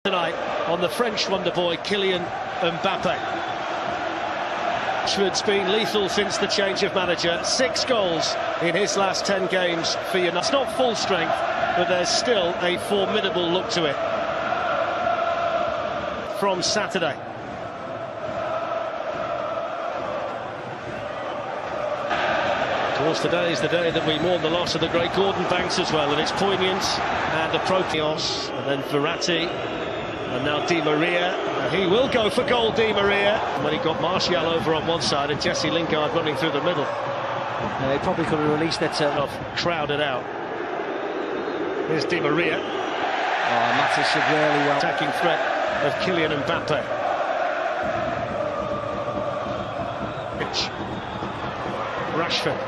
tonight on the French wonder boy Kylian Mbappe. Rashford's been lethal since the change of manager. 6 goals in his last 10 games for United. It's not full strength, but there's still a formidable look to it from Saturday. Of course, today is the day that we mourn the loss of the great Gordon Banks as well, and it's poignant and appropriate. And then Verratti, and now Di Maria. He will go for goal, Di Maria. When he got Martial over on one side and Jesse Lingard running through the middle. They probably could have released it. Crowded out. Here's Di Maria. Oh, Matis did really well. Attacking threat of Kylian Mbappe. Rashford.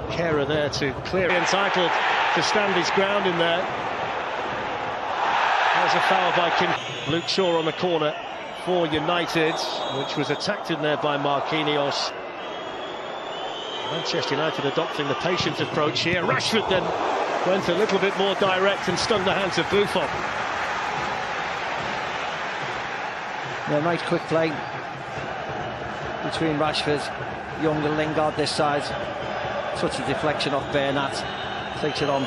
Kehrer there to clear. Entitled to stand his ground in there. There's a foul by Kim. Luke Shaw on the corner for United, which was attacked in there by Marquinhos. Manchester United adopting the patient approach here. Rashford then went a little bit more direct and stung the hands of Buffon. Yeah, nice quick play between Rashford, Young and Lingard this side. Such a deflection off Bernat. Takes it on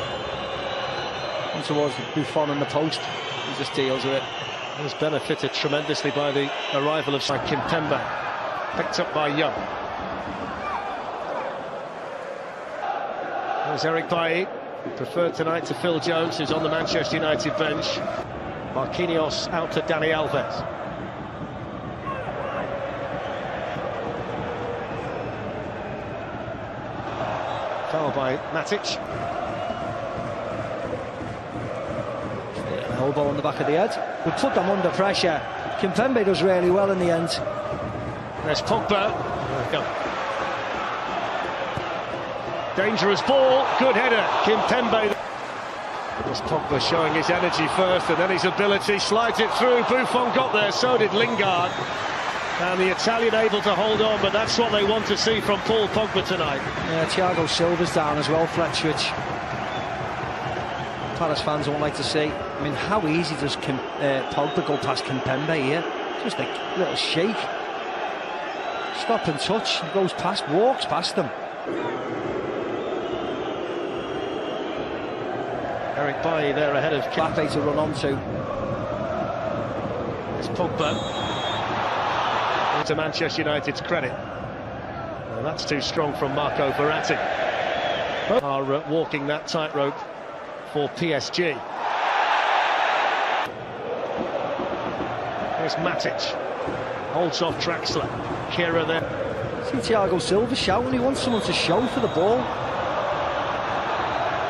towards Buffon and the post. He just deals with it. He was benefited tremendously by the arrival of Kimpembe. Picked up by Young. There's Eric Bailly, preferred tonight to Phil Jones, who's on the Manchester United bench. Marquinhos out to Dani Alves. Foul by Matic. Elbow on the back of the head. We put them under pressure. Kimpembe does really well in the end. There's Pogba. Go. Dangerous ball. Good header. Kimpembe. There's Pogba showing his energy first and then his ability. Slides it through. Buffon got there. So did Lingard. And the Italian able to hold on, but that's what they want to see from Paul Pogba tonight. Yeah, Thiago Silva's down as well, Fletcher, which Palace fans won't like to see. I mean, how easy does Pogba go past Kimpembe here? Just a little shake. Stop and touch. He goes past, walks past them. Eric Bailly there ahead of Mbappe to run onto. It's Pogba. To Manchester United's credit. Well, that's too strong from Marco Verratti. Are walking that tightrope for PSG. Here's Matic. Holds off Draxler. Kehrer there. See Thiago Silva shouting. He wants someone to show for the ball.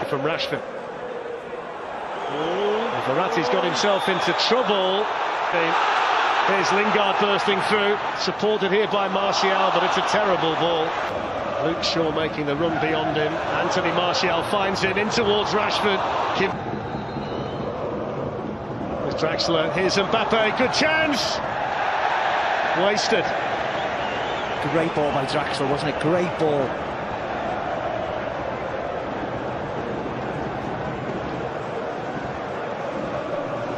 From Rashford. Verratti's got himself into trouble. Here's Lingard bursting through, supported here by Martial, but it's a terrible ball. Luke Shaw making the run beyond him. Anthony Martial finds it in towards Rashford. There's Draxler, here's Mbappe, good chance! Wasted. Great ball by Draxler, wasn't it? Great ball.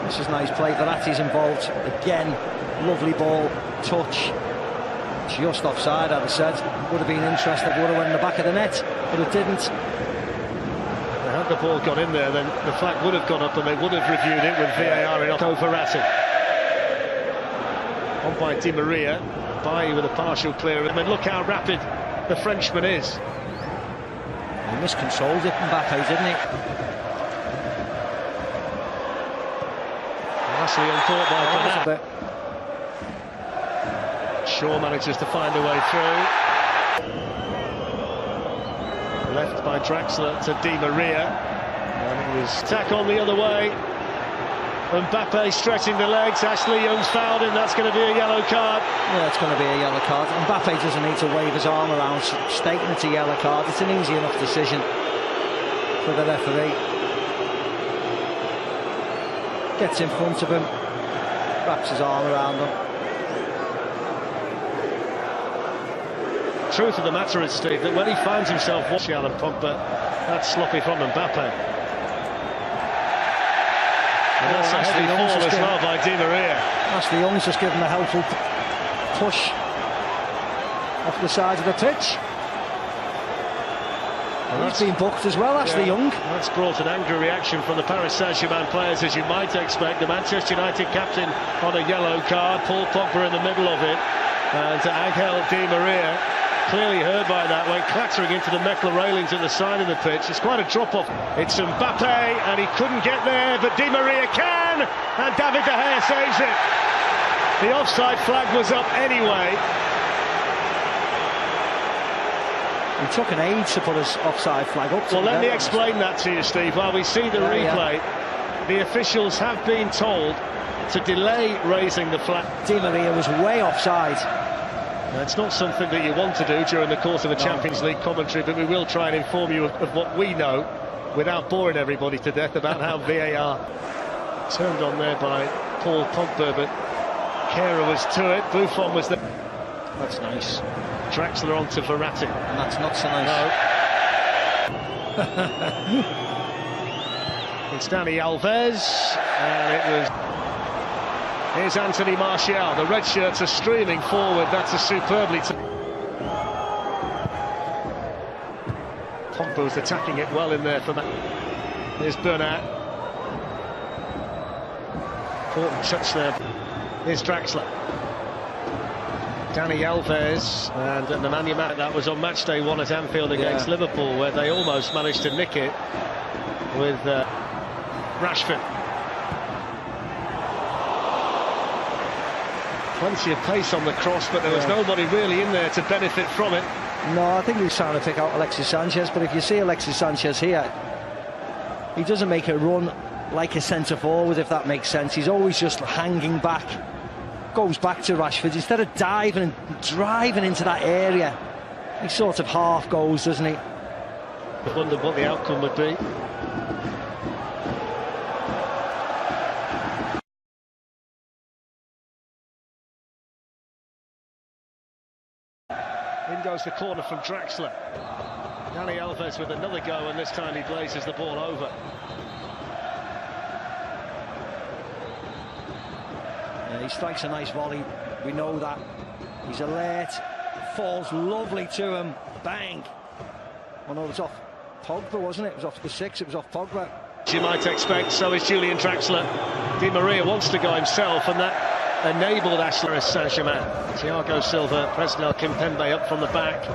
This is nice play. Verratti's involved again. Lovely ball, touch. Just offside, I'd have said. Would have been interesting. Would have went in the back of the net, but it didn't. Had the ball gone in there, then the flag would have gone up, and they would have reviewed it with VAR in. Verratti. On by Di Maria. Bailly with a partial clear. I mean, look how rapid the Frenchman is. He miscontrolled it, Mbappe, didn't he? Nicely uncaught by Bernat. Shaw manages to find a way through. Left by Draxler to Di Maria. And it was attack on the other way. Mbappe stretching the legs. Ashley Young's fouled him. That's going to be a yellow card. Yeah, it's going to be a yellow card. Mbappe doesn't need to wave his arm around stating it's a yellow card. It's an easy enough decision for the referee. Gets in front of him, wraps his arm around him. Truth of the matter is, Steve, that when he finds himself watching Alan Pogba, that's sloppy from Mbappe. And that's actually fall as well by Di Maria. Ashley Young's just given a helpful push off the side of the pitch. And he's been booked as well, Ashley Young. That's brought an angry reaction from the Paris Saint-Germain players, as you might expect. The Manchester United captain on a yellow card, Paul Pogba in the middle of it, and Angel Di Maria, clearly hurt by that, went clattering into the metal railings at the side of the pitch. It's quite a drop-off. It's Mbappe, and he couldn't get there, but Di Maria can, and David De Gea saves it. The offside flag was up anyway. He took an age to put his offside flag up. Well, let me explain that to you, Steve. While we see the replay, the officials have been told to delay raising the flag. Di Maria was way offside. Now, it's not something that you want to do during the course of a Champions League commentary, but we will try and inform you of what we know without boring everybody to death about how VAR turned on there by Paul Pogba, but Kehrer was to it, Buffon was there. That's nice. Draxler on to Verratti. And that's not so nice. No. It's Dani Alves, and it was... Here's Anthony Martial. The red shirts are streaming forward. That's a superbly... Pogba was attacking it well in there for that. Here's Bernat. Important touch there. Here's Draxler. Dani Alves, and the Man United, that was on match day 1 at Anfield against Liverpool, where they almost managed to nick it with Rashford. Plenty of pace on the cross, but there was nobody really in there to benefit from it. No, I think he was trying to pick out Alexis Sanchez, but if you see Alexis Sanchez here, he doesn't make a run like a centre forward, if that makes sense. He's always just hanging back. Goes back to Rashford instead of diving and driving into that area. He sort of half goes, doesn't he? I wonder what the outcome would be. In goes the corner from Draxler. Dani Alves with another go, and this time he blazes the ball over. He strikes a nice volley, we know that. He's alert, falls lovely to him, bang. Oh no, it was off Pogba, wasn't it? It was off the 6, it was off Pogba. As you might expect, so is Julian Draxler. Di Maria wants to go himself, and that enabled Paris Saint-Germain. Thiago Silva, Presnel Kimpembe up from the back,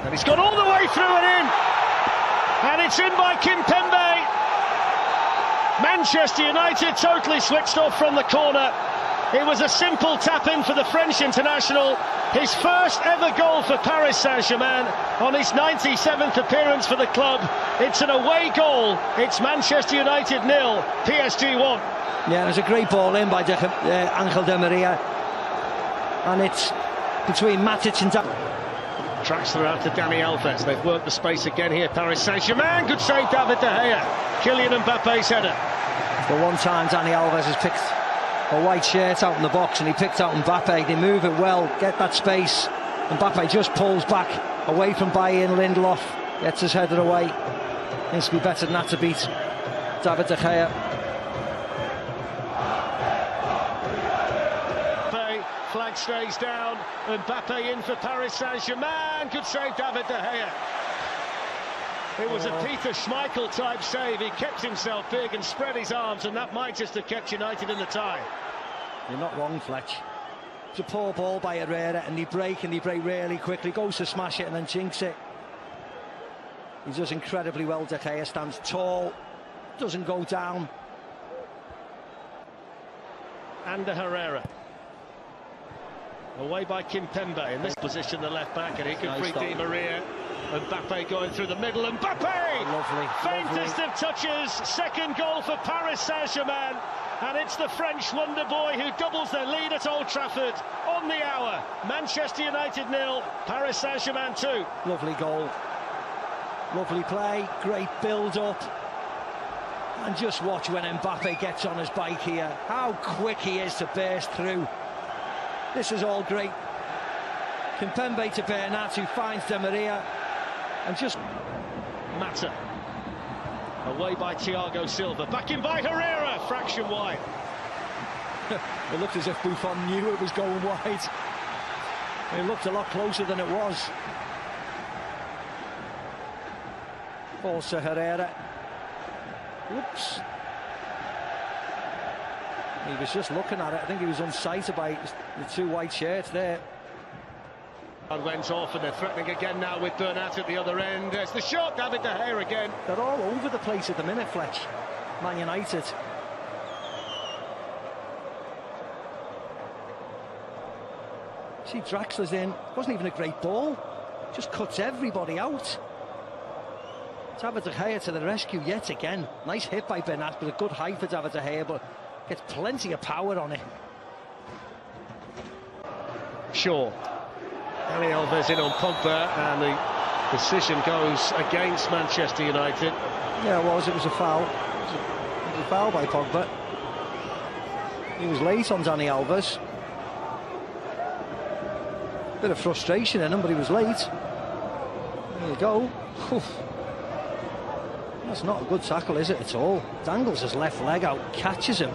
and he's gone all the way through and in, and it's in by Kimpembe. Manchester United totally switched off from the corner. It was a simple tap-in for the French international. His first ever goal for Paris Saint-Germain on his 97th appearance for the club. It's an away goal. It's Manchester United 0, PSG 1. Yeah, there's a great ball in by Angel Di Maria. And it's between Matic and Draxler out to Dani Alves. They've worked the space again here, Paris Saint-Germain. Good save, David De Gea. Kylian Mbappe's header. The one time Dani Alves has picked a white shirt out in the box and he picked out Mbappe. They move it well, get that space. Mbappe just pulls back away from Bayern. Lindelof gets his header away. Needs to be better than that to beat David De Gea. Flag stays down. Mbappe in for Paris Saint-Germain. Good save, David De Gea. It was a Peter Schmeichel type save. He kept himself big and spread his arms, and that might just have kept United in the tie. You're not wrong, Fletch. It's a poor ball by Herrera, and they break really quickly. Goes to smash it and then jinx it. He does incredibly well. De Gea stands tall, doesn't go down. And Herrera. Away by Kimpembe in this position, the left back, and he can free Di Maria. Mbappe going through the middle. Mbappe! Lovely. Faintest of touches. Second goal for Paris Saint-Germain. And it's the French wonder boy who doubles their lead at Old Trafford on the hour. Manchester United 0, Paris Saint-Germain 2. Lovely goal. Lovely play. Great build-up. And just watch when Mbappe gets on his bike here. How quick he is to burst through. This is all great. Kimpembe to Bernat, who finds Di Maria. And just... Mata. Away by Thiago Silva, back in by Herrera, fraction wide. It looked as if Buffon knew it was going wide. It looked a lot closer than it was. Balls to Herrera. Whoops. He was just looking at it. I think he was unsighted by the two white shirts there. And went off, and they're threatening again now with Bernat at the other end. There's the shot, David De Gea again. They're all over the place at the minute, Fletch. Man United. See, Draxler's in. Wasn't even a great ball. Just cuts everybody out. David De Gea to the rescue yet again. Nice hit by Bernat, but a good height for David De Gea, but gets plenty of power on it. Sure. Dani Alves in on Pogba, and the decision goes against Manchester United. Yeah, it was a foul. It was a foul by Pogba. He was late on Dani Alves. Bit of frustration in him, but he was late. There you go. That's not a good tackle, is it, at all? Dangles his left leg out, catches him.